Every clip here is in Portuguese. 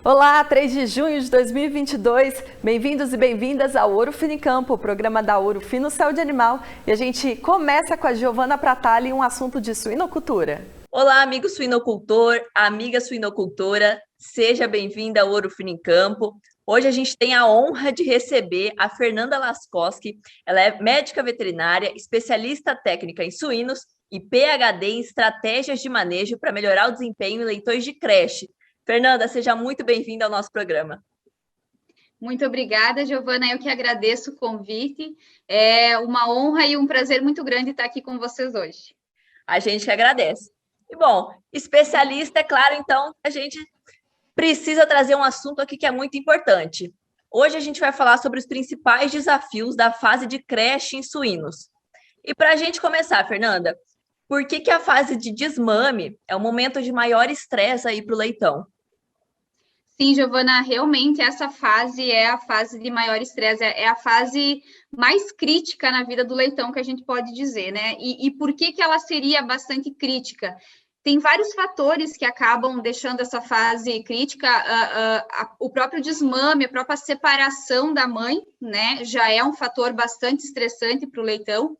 Olá, 3 de junho de 2022, bem-vindos e bem-vindas ao Ouro Fino em Campo, o programa da Ouro Fino Saúde Animal. E a gente começa com a Giovana Pratali um assunto de suinocultura. Olá, amigo suinocultor, amiga suinocultora, seja bem-vinda ao Ouro Fino em Campo. Hoje a gente tem a honra de receber a Fernanda Laskoski. Ela é médica veterinária, especialista técnica em suínos e PhD em estratégias de manejo para melhorar o desempenho em leitões de creche. Fernanda, seja muito bem-vinda ao nosso programa. Muito obrigada, Giovana. Eu que agradeço o convite. É uma honra e um prazer muito grande estar aqui com vocês hoje. A gente que agradece. E, bom, especialista, é claro, então, a gente precisa trazer um assunto aqui que é muito importante. Hoje a gente vai falar sobre os principais desafios da fase de creche em suínos. E para a gente começar, Fernanda, por que a fase de desmame é o momento de maior estresse aí para o leitão? Sim, Giovana, realmente essa fase é a fase de maior estresse, é a fase mais crítica na vida do leitão, que a gente pode dizer, né? E por que ela seria bastante crítica? Tem vários fatores que acabam deixando essa fase crítica, o próprio desmame, a própria separação da mãe, né? Já é um fator bastante estressante para o leitão.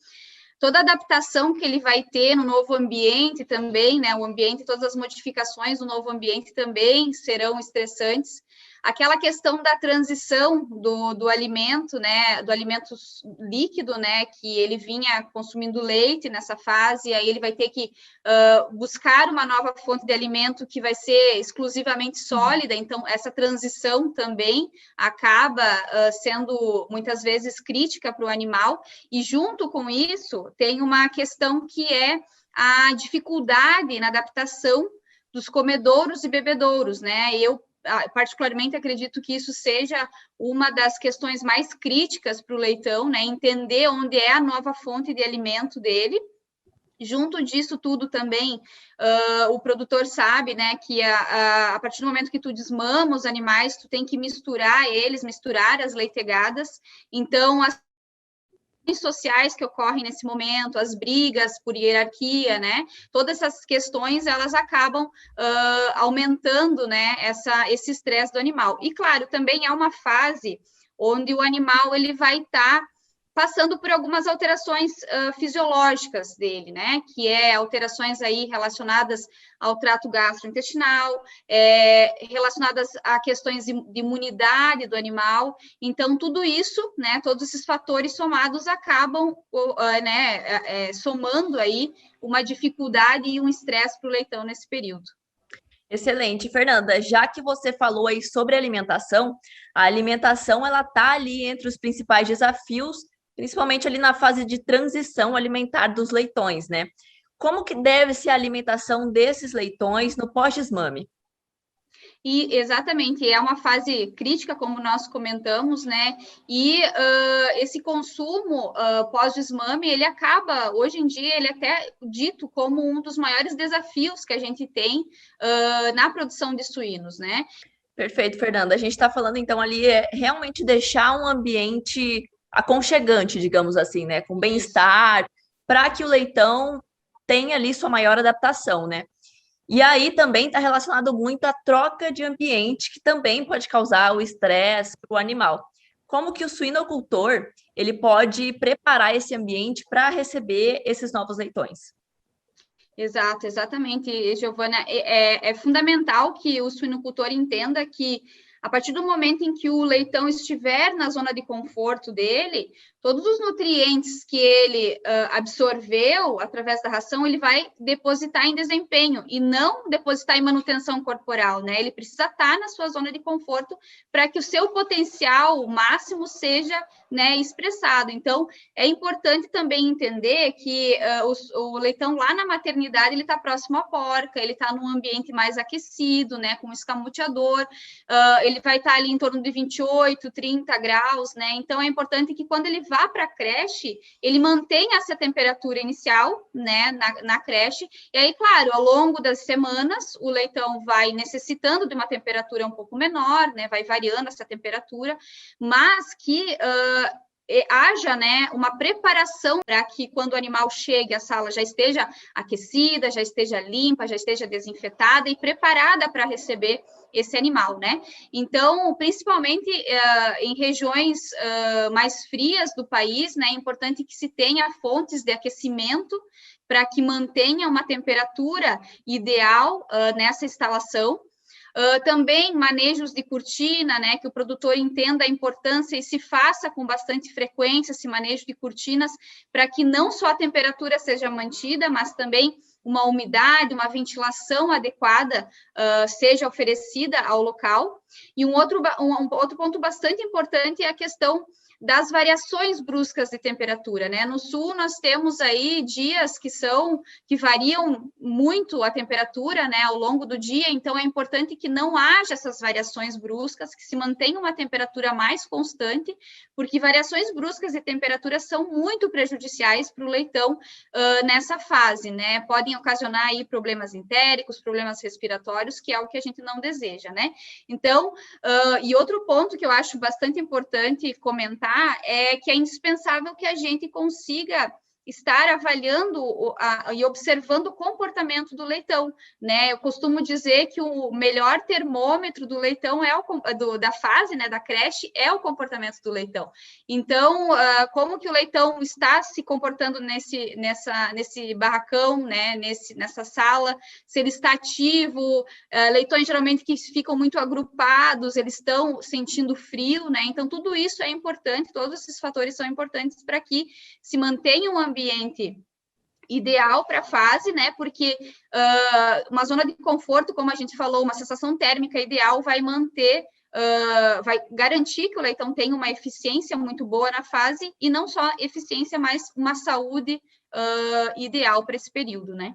Toda a adaptação que ele vai ter no novo ambiente também, né? O ambiente, todas as modificações do novo ambiente também serão estressantes. Aquela questão da transição do alimento, né? Do alimento líquido, né? Que ele vinha consumindo leite nessa fase, e aí ele vai ter que buscar uma nova fonte de alimento que vai ser exclusivamente sólida. Então, essa transição também acaba sendo muitas vezes crítica para o animal. E junto com isso, tem uma questão que é a dificuldade na adaptação dos comedouros e bebedouros, né? Eu particularmente acredito que isso seja uma das questões mais críticas para o leitão, né? Entender onde é a nova fonte de alimento dele. Junto disso tudo também, o produtor sabe, né, que a partir do momento que tu desmama os animais, tu tem que misturar as leitegadas. Então, as sociais que ocorrem nesse momento, as brigas por hierarquia, né? Todas essas questões, elas acabam aumentando, né, esse estresse do animal. E, claro, também é uma fase onde o animal ele vai estar passando por algumas alterações fisiológicas dele, né? Que é alterações aí relacionadas ao trato gastrointestinal, relacionadas a questões de imunidade do animal. Então, tudo isso, né? Todos esses fatores somados acabam, somando aí uma dificuldade e um estresse para o leitão nesse período. Excelente, Fernanda. Já que você falou aí sobre alimentação, a alimentação ela está ali entre os principais desafios, principalmente ali na fase de transição alimentar dos leitões, né? Como que deve ser a alimentação desses leitões no pós-desmame? E exatamente, é uma fase crítica, como nós comentamos, né? E esse consumo pós-desmame, ele acaba, hoje em dia, ele é até dito como um dos maiores desafios que a gente tem na produção de suínos, né? Perfeito, Fernanda. A gente está falando, então, ali realmente deixar um ambiente aconchegante, digamos assim, né? Com bem-estar, para que o leitão tenha ali sua maior adaptação, né? E aí também está relacionado muito à troca de ambiente, que também pode causar o estresse para o animal. Como que o suinocultor ele pode preparar esse ambiente para receber esses novos leitões? Exato, exatamente, Giovana. É fundamental que o suinocultor entenda que, a partir do momento em que o leitão estiver na zona de conforto dele, todos os nutrientes que ele absorveu através da ração, ele vai depositar em desempenho e não depositar em manutenção corporal, né? Ele precisa estar na sua zona de conforto para que o seu potencial máximo seja, né, expressado. Então, é importante também entender que o leitão lá na maternidade, ele está próximo à porca, ele está num ambiente mais aquecido, né, com escamoteador, ele vai estar ali em torno de 28, 30 graus, né? Então, é importante que quando ele vá para a creche, ele mantenha essa temperatura inicial, né, na creche, e aí, claro, ao longo das semanas, o leitão vai necessitando de uma temperatura um pouco menor, né, vai variando essa temperatura, mas que haja, né, uma preparação para que quando o animal chegue, a sala já esteja aquecida, já esteja limpa, já esteja desinfetada e preparada para receber esse animal, né? Então, principalmente em regiões mais frias do país, né, é importante que se tenha fontes de aquecimento para que mantenha uma temperatura ideal nessa instalação. Também manejos de cortina, né, que o produtor entenda a importância e se faça com bastante frequência esse manejo de cortinas, para que não só a temperatura seja mantida, mas também uma umidade, uma ventilação adequada seja oferecida ao local. E um outro ponto bastante importante é a questão das variações bruscas de temperatura, né? No sul nós temos aí dias que variam muito a temperatura, né, ao longo do dia, então é importante que não haja essas variações bruscas, que se mantenha uma temperatura mais constante, porque variações bruscas de temperatura são muito prejudiciais para o leitão nessa fase, né? Podem ocasionar aí problemas entéricos, problemas respiratórios, que é o que a gente não deseja, né? Então, e outro ponto que eu acho bastante importante comentar é que é indispensável que a gente consiga estar avaliando e observando o comportamento do leitão, né? Eu costumo dizer que o melhor termômetro do leitão da fase, né, da creche, é o comportamento do leitão. Então, como que o leitão está se comportando nesse barracão, né, nessa sala, se ele está ativo, leitões geralmente que ficam muito agrupados, eles estão sentindo frio, né? Então, tudo isso é importante, todos esses fatores são importantes para que se mantenha um ambiente ideal para a fase, né? Porque uma zona de conforto, como a gente falou, uma sensação térmica ideal vai garantir que o leitão tenha uma eficiência muito boa na fase, e não só eficiência, mas uma saúde ideal para esse período, né?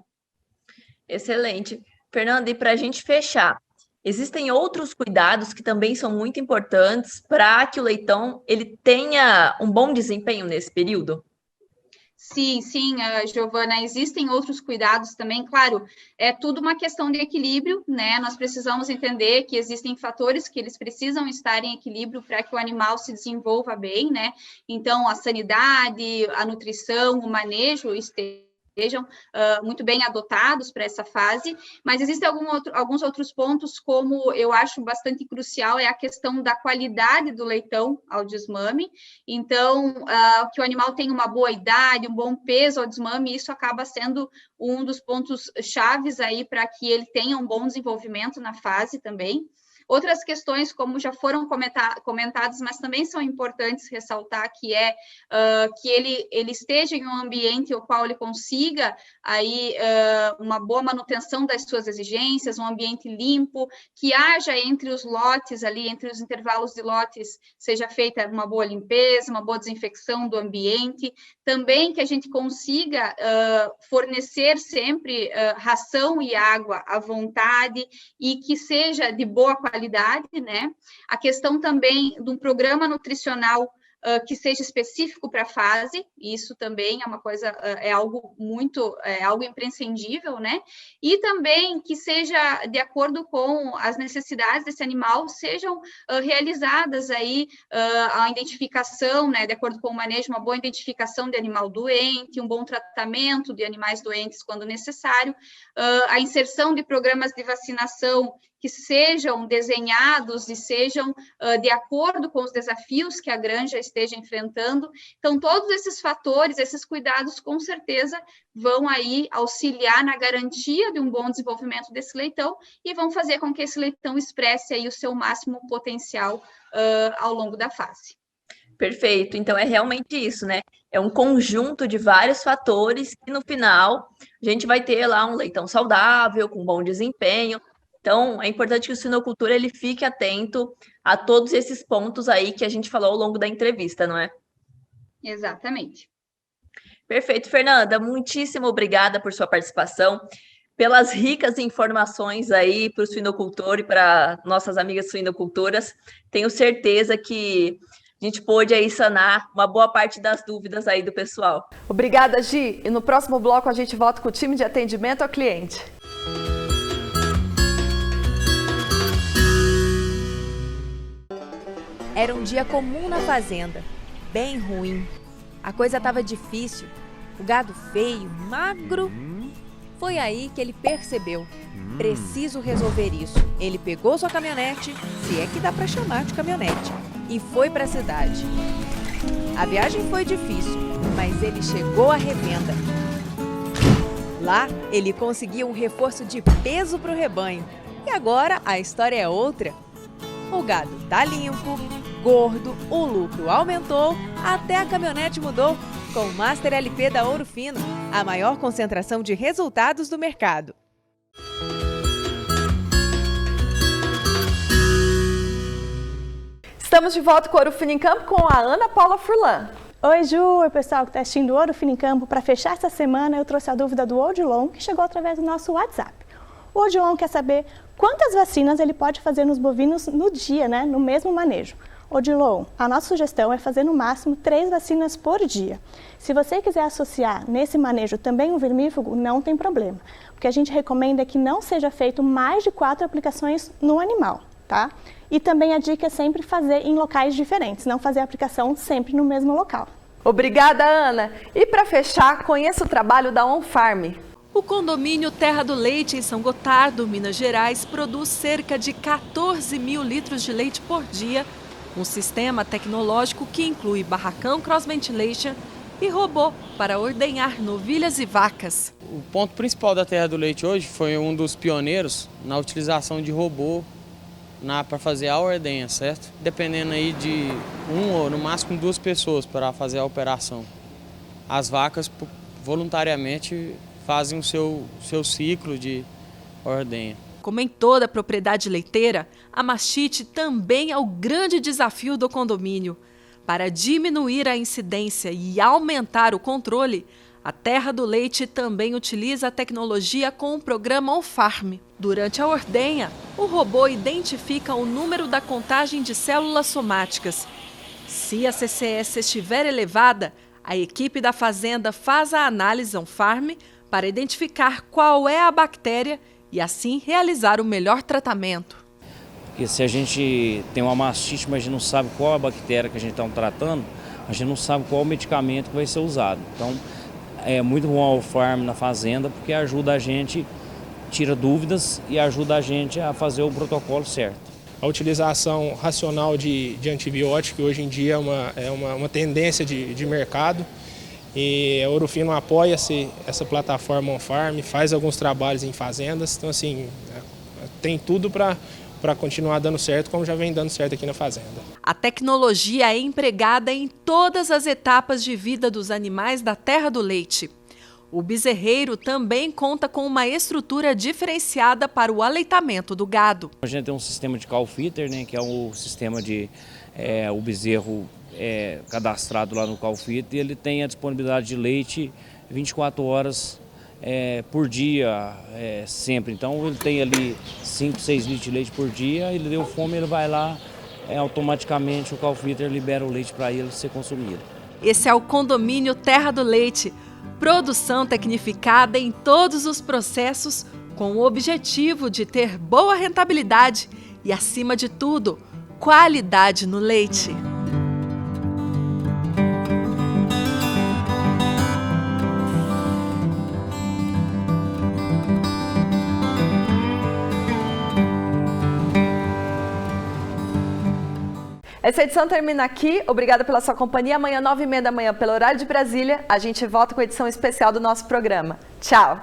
Excelente. Fernanda, e para a gente fechar, existem outros cuidados que também são muito importantes para que o leitão ele tenha um bom desempenho nesse período? Sim, Giovana, existem outros cuidados também, claro, é tudo uma questão de equilíbrio, né? Nós precisamos entender que existem fatores que eles precisam estar em equilíbrio para que o animal se desenvolva bem, né? Então, a sanidade, a nutrição, o manejo estejam muito bem adotados para essa fase, mas existem alguns outros pontos, como eu acho bastante crucial, é a questão da qualidade do leitão ao desmame. Então, que o animal tenha uma boa idade, um bom peso ao desmame, isso acaba sendo um dos pontos chaves aí para que ele tenha um bom desenvolvimento na fase também. Outras questões, como já foram comentadas, mas também são importantes ressaltar, que é que ele esteja em um ambiente ao qual ele consiga aí, uma boa manutenção das suas exigências, um ambiente limpo, que haja entre os lotes ali, entre os intervalos de lotes, seja feita uma boa limpeza, uma boa desinfecção do ambiente, também que a gente consiga fornecer sempre ração e água à vontade e que seja de boa qualidade, né? A questão também de um programa nutricional que seja específico para a fase, isso também é uma coisa, é algo imprescindível, né? E também que seja de acordo com as necessidades desse animal, sejam realizadas aí a identificação, né? De acordo com o manejo, uma boa identificação de animal doente, um bom tratamento de animais doentes quando necessário, a inserção de programas de vacinação que sejam desenhados e sejam de acordo com os desafios que a granja esteja enfrentando. Então, todos esses fatores, esses cuidados, com certeza, vão aí auxiliar na garantia de um bom desenvolvimento desse leitão e vão fazer com que esse leitão expresse aí o seu máximo potencial ao longo da fase. Perfeito. Então, é realmente isso, né? É um conjunto de vários fatores que, no final, a gente vai ter lá um leitão saudável, com bom desempenho. Então, é importante que o suinocultor ele fique atento a todos esses pontos aí que a gente falou ao longo da entrevista, não é? Exatamente. Perfeito, Fernanda. Muitíssimo obrigada por sua participação, pelas ricas informações aí para o suinocultor e para nossas amigas suinocultoras. Tenho certeza que a gente pôde aí sanar uma boa parte das dúvidas aí do pessoal. Obrigada, Gi. E no próximo bloco a gente volta com o time de atendimento ao cliente. Era um dia comum na fazenda. bem ruim. A coisa estava difícil. O gado feio, magro. Foi aí que ele percebeu. Preciso resolver isso. Ele pegou sua caminhonete, se é que dá para chamar de caminhonete, e foi para a cidade. A viagem foi difícil, mas ele chegou à revenda. Lá, ele conseguiu um reforço de peso para o rebanho. E agora a história é outra. O gado tá limpo, gordo, o lucro aumentou, até a caminhonete mudou. Com o Master LP da Ouro Fino, a maior concentração de resultados do mercado. Estamos de volta com o Ouro Fino em Campo com a Ana Paula Furlan. Oi, Ju! Oi, pessoal que está assistindo o Ouro Fino em Campo. Para fechar essa semana, eu trouxe a dúvida do Odilon, que chegou através do nosso WhatsApp. O Odilon quer saber quantas vacinas ele pode fazer nos bovinos no dia, né, no mesmo manejo. Odilon, a nossa sugestão é fazer no máximo 3 vacinas por dia. Se você quiser associar nesse manejo também um vermífugo, não tem problema. O que a gente recomenda é que não seja feito mais de 4 aplicações no animal, tá? E também a dica é sempre fazer em locais diferentes, não fazer a aplicação sempre no mesmo local. Obrigada, Ana. E para fechar, conheça o trabalho da On Farm. O condomínio Terra do Leite, em São Gotardo, Minas Gerais, produz cerca de 14 mil litros de leite por dia, um sistema tecnológico que inclui barracão cross-ventilation e robô para ordenhar novilhas e vacas. O ponto principal da Terra do Leite hoje foi um dos pioneiros na utilização de robô para fazer a ordenha, certo? Dependendo aí de 1 ou no máximo 2 pessoas para fazer a operação. As vacas voluntariamente fazem o seu ciclo de ordenha. Como em toda propriedade leiteira, a mastite também é o grande desafio do condomínio. Para diminuir a incidência e aumentar o controle, a Terra do Leite também utiliza a tecnologia com o programa On Farm. Durante a ordenha, o robô identifica o número da contagem de células somáticas. Se a CCS estiver elevada, a equipe da fazenda faz a análise On Farm para identificar qual é a bactéria e assim realizar o melhor tratamento. Porque se a gente tem uma mastite, mas a gente não sabe qual a bactéria que a gente está tratando, a gente não sabe qual o medicamento que vai ser usado. Então, é muito bom o farm na fazenda, porque ajuda a gente, tira dúvidas e ajuda a gente a fazer o protocolo certo. A utilização racional de antibiótico hoje em dia é uma tendência de mercado. E a Ouro Fino apoia essa plataforma On Farm, faz alguns trabalhos em fazendas, então assim, tem tudo para continuar dando certo, como já vem dando certo aqui na fazenda. A tecnologia é empregada em todas as etapas de vida dos animais da Terra do Leite. O bezerreiro também conta com uma estrutura diferenciada para o aleitamento do gado. A gente tem um sistema de cow feeder, né, que é o sistema de o bezerro cadastrado lá no cow feeder, e ele tem a disponibilidade de leite 24 horas por dia, sempre. Então ele tem ali 5, 6 litros de leite por dia, ele deu fome, ele vai lá, automaticamente o cow feeder libera o leite para ele ser consumido. Esse é o condomínio Terra do Leite, produção tecnificada em todos os processos com o objetivo de ter boa rentabilidade e, acima de tudo, qualidade no leite. Essa edição termina aqui. Obrigada pela sua companhia. Amanhã, 9h30 da manhã, pelo horário de Brasília, a gente volta com a edição especial do nosso programa. Tchau!